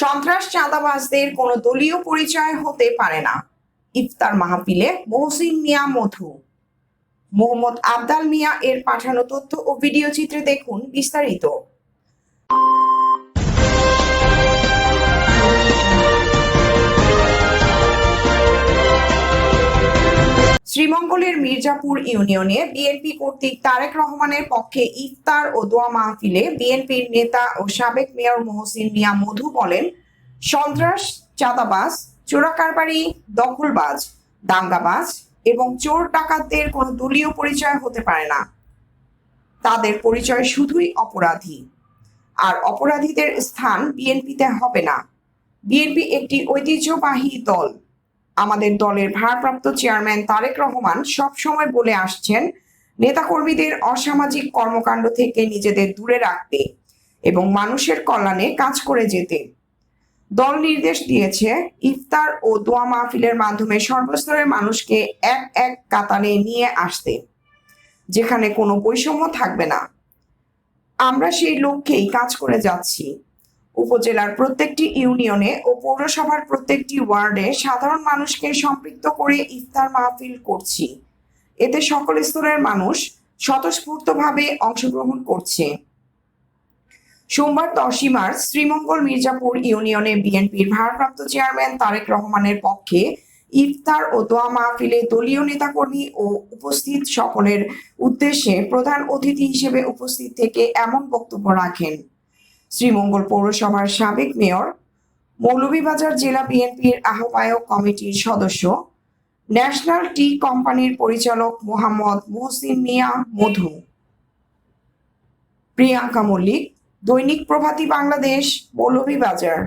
সন্ত্রাস চাঁদাবাজদের কোনো দলীয় পরিচয় হতে পারে না। ইফতার মাহফিলে মহসিন মিয়া মধু। মোহাম্মদ আবদাল মিয়া এর পাঠানো তথ্য ও ভিডিও চিত্রে দেখুন বিস্তারিত। শ্রীমঙ্গলের মির্জাপুর ইউনিয়নে বিএনপি কর্তৃক তারেক রহমানের পক্ষে ইফতার ও দোয়া মাহফিলে বিএনপির নেতা ও সাবেক মেয়র মহসিন মিয়া মধু বলেন, সন্ত্রাস, চাঁদাবাজ, চোরাকারবারি, দখলবাজ, দাঙ্গাবাজ এবং চোর ডাকাতদের কোনো দলীয় পরিচয় হতে পারে না। তাদের পরিচয় শুধুই অপরাধী, আর অপরাধীদের স্থান বিএনপিতে হবে না। বিএনপি একটি ঐতিহ্যবাহী দল। আমাদের দলের ভারপ্রাপ্ত চেয়ারম্যান তারেক রহমান সবসময় বলে আসছেন, নেতাকর্মীদের অসামাজিক কর্মকাণ্ড থেকে নিজেদের দূরে রাখতে এবং মানুষের কল্যাণে কাজ করে যেতে। দল নির্দেশ দিয়েছে ইফতার ও দোয়া মাহফিলের মাধ্যমে সর্বস্তরের মানুষকে এক এক কাতারে নিয়ে আসতে, যেখানে কোনো বৈষম্য থাকবে না। আমরা সেই লক্ষ্যেই কাজ করে যাচ্ছি। উপজেলার প্রত্যেকটি ইউনিয়নে ও পৌরসভার প্রত্যেকটি ওয়ার্ডে সাধারণ মানুষকে সম্পৃক্ত করে ইফতার মাহফিল করছি। এতে সকল স্তরের মানুষ স্বতঃস্ফূর্তভাবে অংশগ্রহণ করছে। সোমবার 10 মার্চ শ্রীমঙ্গল মির্জাপুর ইউনিয়নে বিএনপির ভারপ্রাপ্ত চেয়ারম্যান তারেক রহমানের পক্ষে ইফতার ও দোয়া মাহফিলে দলীয় নেতাকর্মী ও উপস্থিত সকলের উদ্দেশ্যে প্রধান অতিথি হিসেবে উপস্থিত থেকে এমন বক্তব্য রাখেন শ্রীমঙ্গল পৌরসভার সাবেক মেয়র, মৌলভীবাজার জেলা বিএনপির আহ্বায়ক কমিটির সদস্য, ন্যাশনাল টি কোম্পানির পরিচালক মোহাম্মদ মহসিন মিয়া মধু। প্রিয়াঙ্কা মল্লিক, দৈনিক প্রভাতী বাংলাদেশ, মৌলভীবাজার।